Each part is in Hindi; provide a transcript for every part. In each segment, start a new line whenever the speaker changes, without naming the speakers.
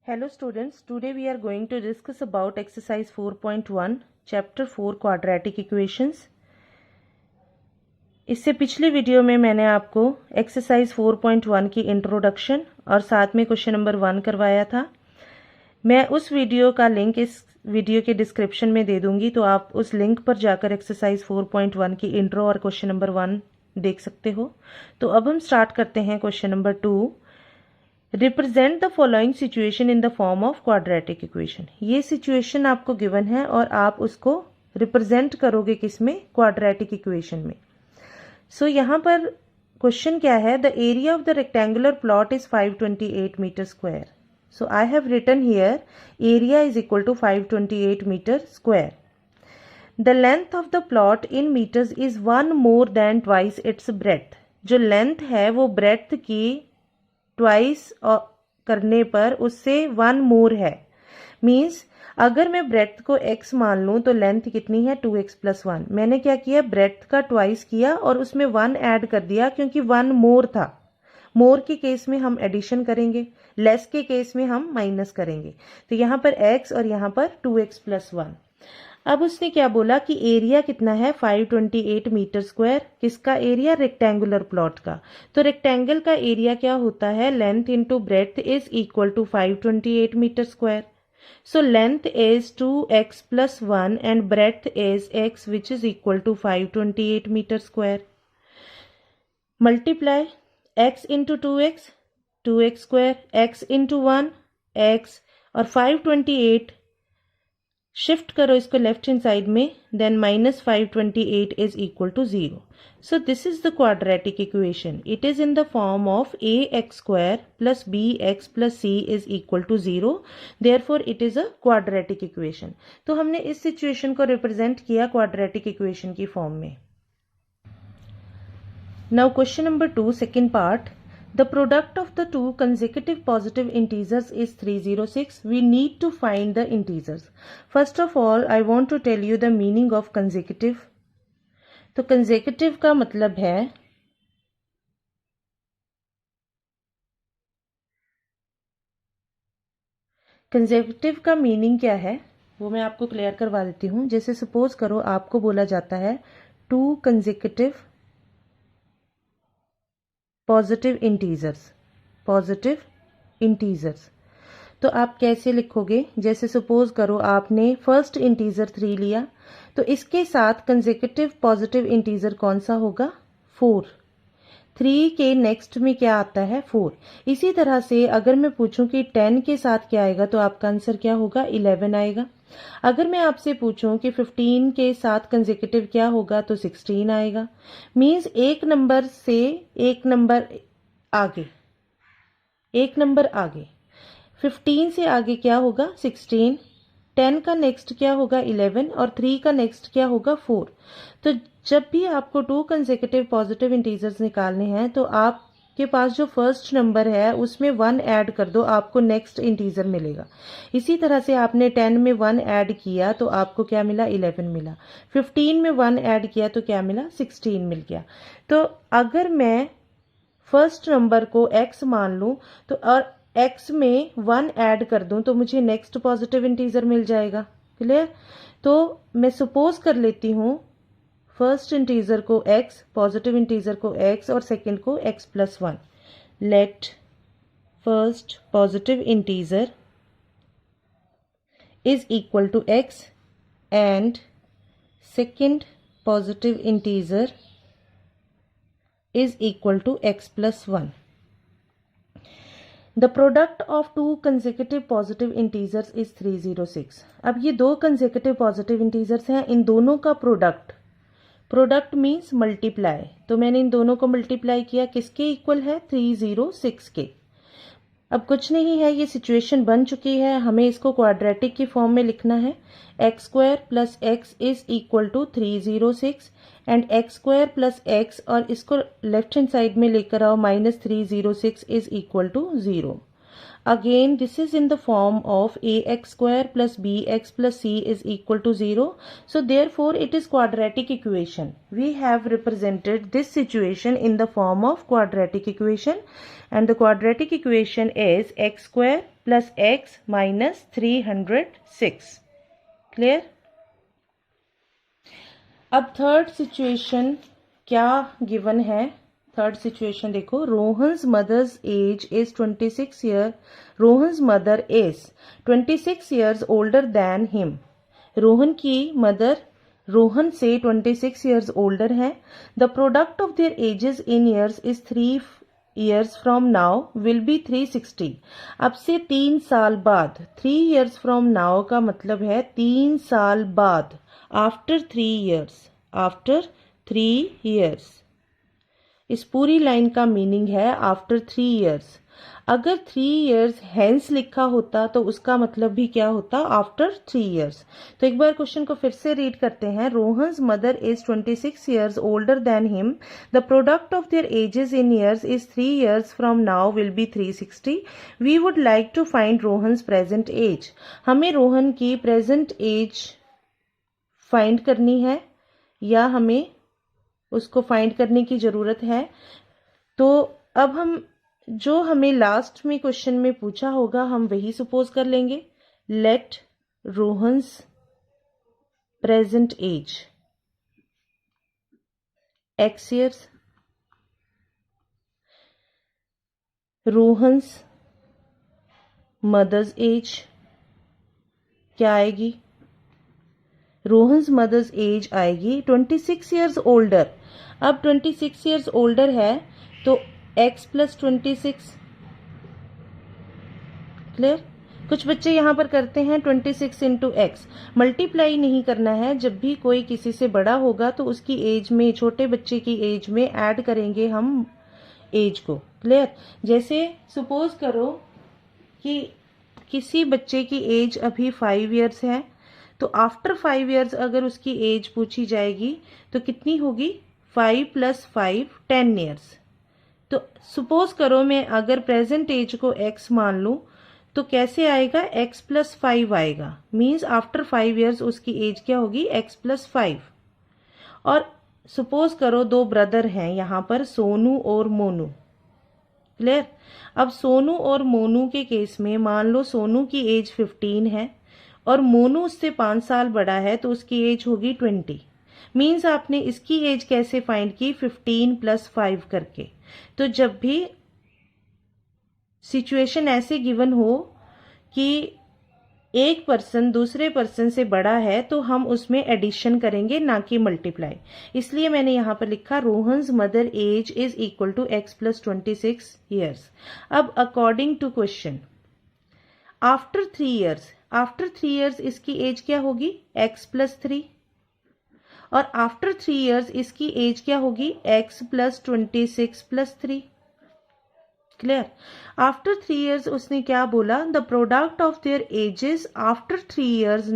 Hello students, today we are going to discuss about exercise 4.1 chapter 4 quadratic equations। इससे पिछली वीडियो में मैंने आपको एक्सरसाइज 4.1 की इंट्रोडक्शन और साथ में क्वेश्चन नंबर 1 करवाया था। मैं उस वीडियो का लिंक इस वीडियो के डिस्क्रिप्शन में दे दूंगी, तो आप उस लिंक पर जाकर एक्सरसाइज 4.1 की इंट्रो और क्वेश्चन नंबर 1 देख सकते हो। तो अब हम स्टार्ट करते हैं question number 2। Represent the following situation in the form of quadratic equation. ये सिचुएशन आपको गिवन है और आप उसको रिप्रेजेंट करोगे किसमें? क्वाड्रेटिक इक्वेशन में। सो यहाँ पर क्वेश्चन क्या है? The area of the rectangular plot is 528 metre square. So I have written here area is equal to 528 metre square. The length of the plot in metres is 1 more than twice its breadth. जो लेंथ है वो ब्रेथ की ट्वाइस करने पर उससे 1 मोर है। मीन्स अगर मैं ब्रेथ को x मान लूं तो लेंथ कितनी है? 2x plus 1। मैंने क्या किया? ब्रेथ का ट्वाइस किया और उसमें 1 ऐड कर दिया, क्योंकि 1 मोर था। मोर के केस में हम एडिशन करेंगे, लेस के केस में हम माइनस करेंगे। तो यहाँ पर x और यहाँ पर 2x प्लस 1। अब उसने क्या बोला कि एरिया कितना है? 528 मीटर स्क्वायर। किसका एरिया? रेक्टेंगुलर प्लॉट का। तो रेक्टेंगल का एरिया क्या होता है? Length into breadth is equal to 528 metre square. So length is 2x plus 1 and breadth is x which is equal to 528 metre square. Multiply x into 2x, 2x square, x into 1 x और 528 शिफ्ट करो इसको लेफ्ट हैंड साइड में, then minus 528 is equal to 0। So this is the quadratic equation. It is in the form of ax square plus bx plus c is equal to 0। Therefore it is a quadratic equation. तो हमने इस सिचुएशन को रिप्रेजेंट किया क्वाड्रेटिक इक्वेशन की फॉर्म में। Now question number 2, second part. The product of the two consecutive positive integers is 306. We need to find the integers. First of all, I want to tell you the meaning of consecutive. तो consecutive का मतलब है consecutive का मीनिंग क्या है वो मैं आपको क्लियर करवा देती हूँ। जैसे सपोज करो आपको बोला जाता है 2 consecutive पॉजिटिव इंटीजर्स। तो आप कैसे लिखोगे? जैसे सपोज करो आपने फर्स्ट इंटीजर 3 लिया, तो इसके साथ कंसेक्यूटिव पॉजिटिव इंटीजर कौन सा होगा? 4। 3 के नेक्स्ट में क्या आता है? 4। इसी तरह से अगर मैं पूछूं कि 10 के साथ क्या आएगा, तो आपका आंसर क्या होगा? 11 आएगा। अगर मैं आपसे पूछूं कि 15 के साथ कंसेक्यूटिव क्या होगा, तो 16 आएगा। मींस एक नंबर से एक नंबर आगे 15 से आगे क्या होगा? 16। 10 का नेक्स्ट क्या होगा? 11 और 3 का नेक्स्ट क्या होगा? 4। तो जब भी आपको 2 कंसेक्यूटिव पॉजिटिव इंटीजर्स निकालने हैं, तो आपके पास जो फर्स्ट नंबर है उसमें 1 ऐड कर दो, आपको नेक्स्ट इंटीजर मिलेगा। इसी तरह से आपने 10 में 1 ऐड किया तो आपको क्या मिला? 11 मिला। 15 में 1 ऐड किया तो क्या मिला? 16 मिल गया। तो अगर मैं फर्स्ट नंबर को x मान लूं तो और x में 1 ऐड कर दूं तो मुझे नेक्स्ट पॉजिटिव इंटीजर मिल जाएगा। क्लियर? तो मैं सपोज कर लेती हूं फर्स्ट इंटीजर को x, पॉजिटिव इंटीजर को x और सेकंड को x plus 1। Let first positive integer is equal to x and second positive integer is equal to x plus 1. The product of two consecutive positive integers is 306. अब ये 2 consecutive positive integers हैं, इन दोनों का प्रोडक्ट मीन्स मल्टीप्लाई। तो मैंने इन दोनों को मल्टीप्लाई किया, किसके इक्वल है? 306 के। अब कुछ नहीं है, ये सिचुएशन बन चुकी है, हमें इसको क्वाड्रेटिक की फॉर्म में लिखना है। X square plus x is equal to 306 and x square plus x और इसको लेफ्ट हैंड साइड में लेकर आओ, minus 306 is equal to 0। Again, this is in the form of ax square plus bx plus c is equal to 0. So therefore it is quadratic equation. We have represented this situation in the form of quadratic equation, and the quadratic equation is x square plus x minus 306. Clear? अब थर्ड सिचुएशन क्या गिवन है? थर्ड सिचुएशन देखो, Rohan's mother's age is 26 year, Rohan's mother is 26 years older than him. Rohan की मदर रोहन से 26 ईयर्स ओल्डर है। The product of their ages in years is 3 years from now will be 360। अब से 3 साल बाद, 3 ईयर्स फ्रॉम नाउ का मतलब है 3 साल बाद, आफ्टर 3 ईयर्स, आफ्टर 3 ईयर्स। इस पूरी लाइन का मीनिंग है आफ्टर 3 ईयर्स। अगर 3 ईयर्स हेंस लिखा होता तो उसका मतलब भी क्या होता? After 3 years. तो एक बार क्वेश्चन को फिर से रीड करते हैं। Rohan's mother is 26 years older than him. The product of their ages in years is 3 years from now will be 360। We would like to find Rohan's present age. हमें रोहन की प्रेजेंट एज फाइंड करनी है या हमें उसको फाइंड करने की जरूरत है। तो अब हम जो हमें लास्ट में क्वेश्चन में पूछा होगा हम वही सपोज कर लेंगे। Let Rohan's present age x years, Rohan's mother's age क्या आएगी? रोहन्स मदर्स एज आएगी 26 ईयर्स ओल्डर। अब 26 ईयर्स ओल्डर है तो x प्लस 26। क्लियर? कुछ बच्चे यहाँ पर करते हैं 26 इंटू एक्स। मल्टीप्लाई नहीं करना है। जब भी कोई किसी से बड़ा होगा तो उसकी एज में, छोटे बच्चे की एज में ऐड करेंगे हम एज को। क्लियर? जैसे सपोज करो कि किसी बच्चे की एज अभी 5 ईयर्स है, तो आफ्टर 5 ईयर्स अगर उसकी एज पूछी जाएगी तो कितनी होगी? 5 प्लस 5 10 ईयर्स। तो सपोज करो मैं अगर प्रेजेंट एज को x मान लूं तो कैसे आएगा? x प्लस 5 आएगा। मीन्स आफ्टर 5 ईयर्स उसकी एज क्या होगी? x plus 5। और सपोज करो 2 ब्रदर हैं यहाँ पर, सोनू और मोनू। क्लियर? अब सोनू और मोनू के केस में मान लो सोनू की एज 15 है और मोनू उससे 5 साल बड़ा है तो उसकी एज होगी 20। मीन्स आपने इसकी एज कैसे फाइंड की? 15 प्लस 5 करके। तो जब भी सिचुएशन ऐसे गिवन हो कि एक पर्सन दूसरे पर्सन से बड़ा है तो हम उसमें एडिशन करेंगे, ना कि मल्टीप्लाई। इसलिए मैंने यहां पर लिखा Rohan's mother age is equal to x plus 26 years. अब according to question, after 3 years, after 3 years इसकी एज क्या होगी? x plus 3। और आफ्टर 3 ईयर्स इसकी एज क्या होगी? x plus 26 plus 3। Clear? After 3 years उसने क्या बोला? The product of their edges after 3 years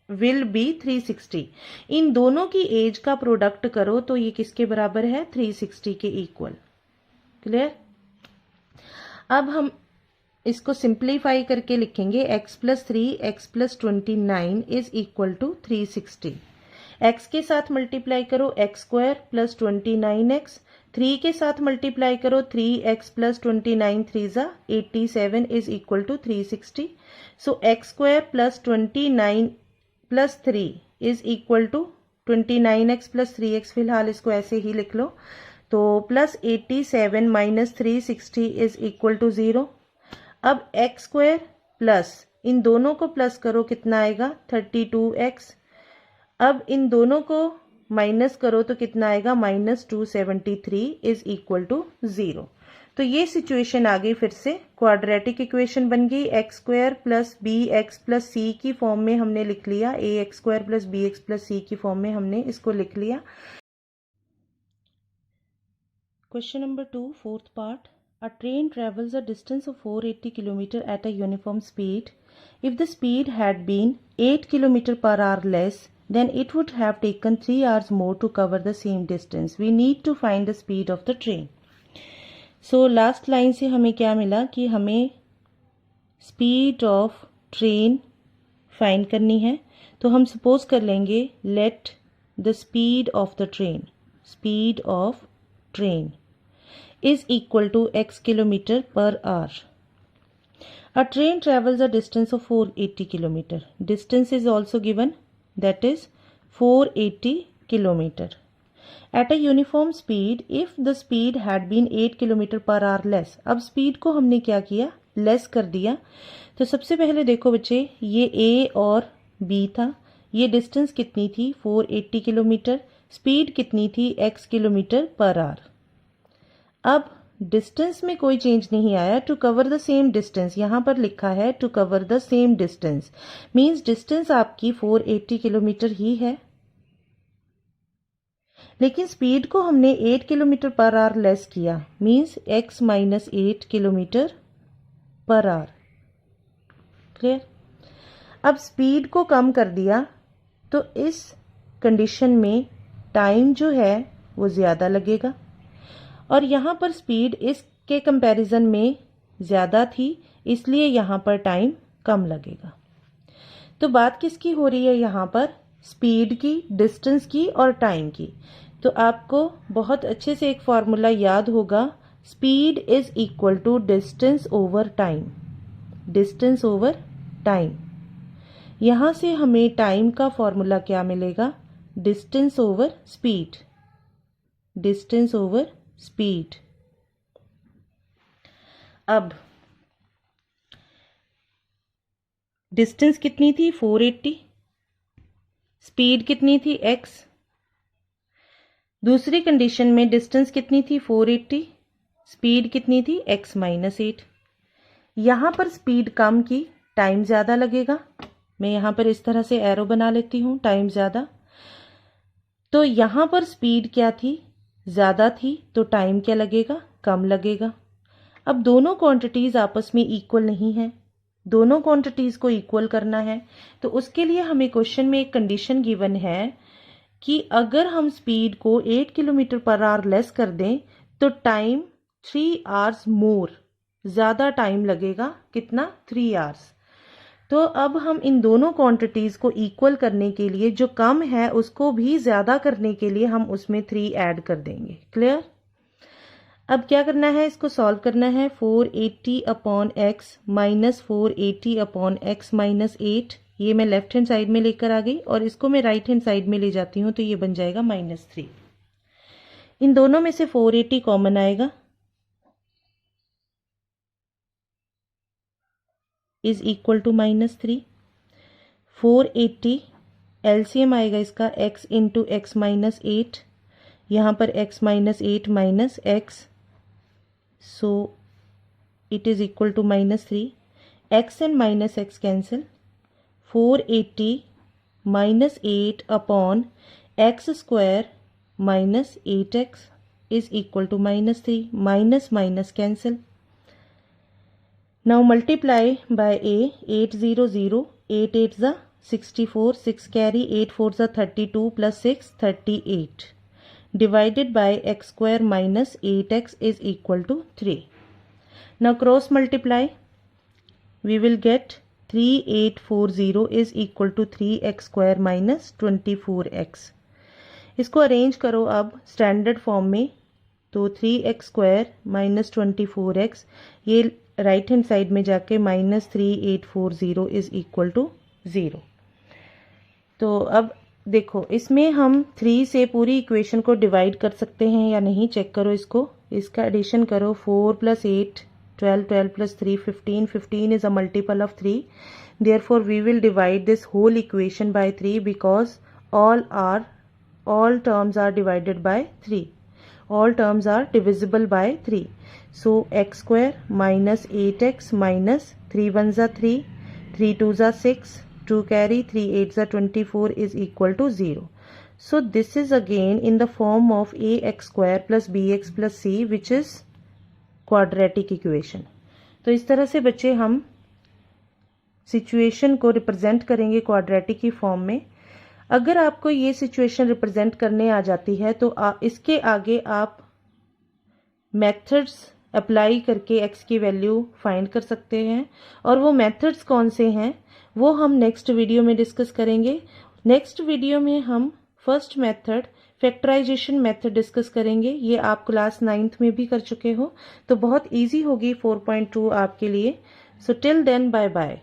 will be 360। इन दोनों की एज का प्रोडक्ट करो तो ये किसके बराबर है? 360 के इक्वल। क्लियर? अब हम इसको सिंप्लीफाई करके लिखेंगे x plus 3 x plus 29 is equal to 360। x के साथ मल्टीप्लाई करो x स्क्वायर प्लस 29x, 3 के साथ मल्टीप्लाई करो 3x प्लस 29 3 जा 87 is equal to 360। So x square plus 29 plus 3 is equal to 29x plus 3x। फिलहाल इसको ऐसे ही लिख लो। तो plus 87 minus 360 is equal to 0। अब x स्क्वायर प्लस इन दोनों को प्लस करो, कितना आएगा? 32x। अब इन दोनों को माइनस करो तो कितना आएगा? Minus 273 is equal to 0। तो ये सिचुएशन आ गई, फिर से क्वाड्रेटिक इक्वेशन बन गई। X square plus b x plus c की फॉर्म में हमने लिख लिया, a x square plus b x plus c की फॉर्म में हमने इसको लिख लिया। Question number 2, fourth part. A train travels a distance of 480 km at a uniform speed. If the speed had been 8 km per hour less, then it would have taken 3 hours more to cover the same distance. We need to find the speed of the train. So last line से हमें क्या मिला कि हमें स्पीड ऑफ ट्रेन फाइंड करनी है। तो हम सपोज कर लेंगे let the speed of the train, speed of train is equal to x kilometer per hour. A train travels a distance of 480 kilometer. Distance is also given, that is 480 kilometer. At a uniform speed, if the speed had been 8 kilometer per hour less. अब speed को हमने क्या किया, less कर दिया। तो सबसे पहले देखो बच्चे, ये A और B था, ये distance कितनी थी 480 किलोमीटर, speed कितनी थी x किलोमीटर पर आवर। अब डिस्टेंस में कोई चेंज नहीं आया। To cover the same distance, यहां पर लिखा है to cover the same distance, means distance आपकी 480 किलोमीटर ही है, लेकिन स्पीड को हमने 8 किलोमीटर पर आवर लेस किया, means x minus 8 kilometre per our. Clear. अब स्पीड को कम कर दिया तो इस कंडीशन में टाइम जो है वो ज़्यादा लगेगा, और यहाँ पर स्पीड इसके कंपैरिजन में ज़्यादा थी, इसलिए यहाँ पर टाइम कम लगेगा। तो बात किसकी हो रही है यहाँ पर, स्पीड की, डिस्टेंस की और टाइम की। तो आपको बहुत अच्छे से एक फॉर्मूला याद होगा, speed is equal to distance over time, distance over time. यहाँ से हमें टाइम का फॉर्मूला क्या मिलेगा, distance over speed, distance over speed. अब डिस्टेंस कितनी थी 480, स्पीड कितनी थी x। दूसरी कंडीशन में डिस्टेंस कितनी थी 480, स्पीड कितनी थी x माइनस 8। यहां पर स्पीड कम की, टाइम ज़्यादा लगेगा। मैं यहां पर इस तरह से एरो बना लेती हूं, टाइम ज़्यादा। तो यहां पर स्पीड क्या थी, ज़्यादा थी, तो टाइम क्या लगेगा, कम लगेगा। अब दोनों क्वांटिटीज़ आपस में इक्वल नहीं है, दोनों क्वांटिटीज़ को इक्वल करना है। तो उसके लिए हमें क्वेश्चन में एक कंडीशन गिवन है कि अगर हम स्पीड को 8 किलोमीटर पर आवर लेस कर दें तो टाइम 3 आवर्स मोर, ज़्यादा टाइम लगेगा। कितना, 3 आवर्स। तो अब हम इन दोनों क्वांटिटीज़ को इक्वल करने के लिए जो कम है उसको भी ज़्यादा करने के लिए हम उसमें 3 ऐड कर देंगे। क्लियर। अब क्या करना है, इसको सॉल्व करना है। 480 upon x minus 480 upon x minus 8, ये मैं लेफ्ट हैंड साइड में लेकर आ गई और इसको मैं राइट हैंड साइड में ले जाती हूँ तो ये बन जाएगा -3। इन दोनों में से 480 कॉमन आएगा, इज इक्वल टू -3। 480 एलसीएम आएगा इसका x इंटू एक्स माइनस 8, यहाँ पर x minus 8 minus x, so it is equal to -3। x and minus x cancel, 480 minus 8 upon x square minus 8x is equal to -3, minus minus cancel. Now multiply by a, 8 0 0, 8 8 za 64, 6 carry, 8 4 za 32 plus 6 38, divided by x square minus 8x is equal to 3. Now cross multiply, we will get 3840 is equal to 3x square minus 24x. इसको अरेंज करो अब स्टैंडर्ड फॉर्म में, तो 3x स्क्वायर माइनस 24x, ये राइट हैंड साइड में जाके -3840 इज इक्वल टू 0। तो अब देखो इसमें हम 3 से पूरी इक्वेशन को डिवाइड कर सकते हैं या नहीं, चेक करो इसको। इसका एडिशन करो, 4 + 8 12, 12 + 3 15, 15 is a multiple of 3, therefore we will divide this whole equation by 3 because all terms are divided by 3, all terms are divisible by 3. So x square minus 8x minus 3 1 za 3, 3 2 za 6, 2 carry, 3 8 za 24 is equal to 0. So this is again in the form of ax square plus bx plus c which is quadratic equation. तो इस तरह से बच्चे हम सिचुएशन को रिप्रेजेंट करेंगे क्वाड्रेटिक की फॉर्म में। अगर आपको ये सिचुएशन रिप्रेजेंट करने आ जाती है तो इसके आगे आप मेथड्स अप्लाई करके x की वैल्यू फाइंड कर सकते हैं। और वो मेथड्स कौन से हैं वो हम नेक्स्ट वीडियो में डिस्कस करेंगे। नेक्स्ट वीडियो में हम first method factorisation method discuss करेंगे। ये आप क्लास 9th में भी कर चुके हो, तो बहुत इजी होगी 4.2 आपके लिए। So till then, bye bye.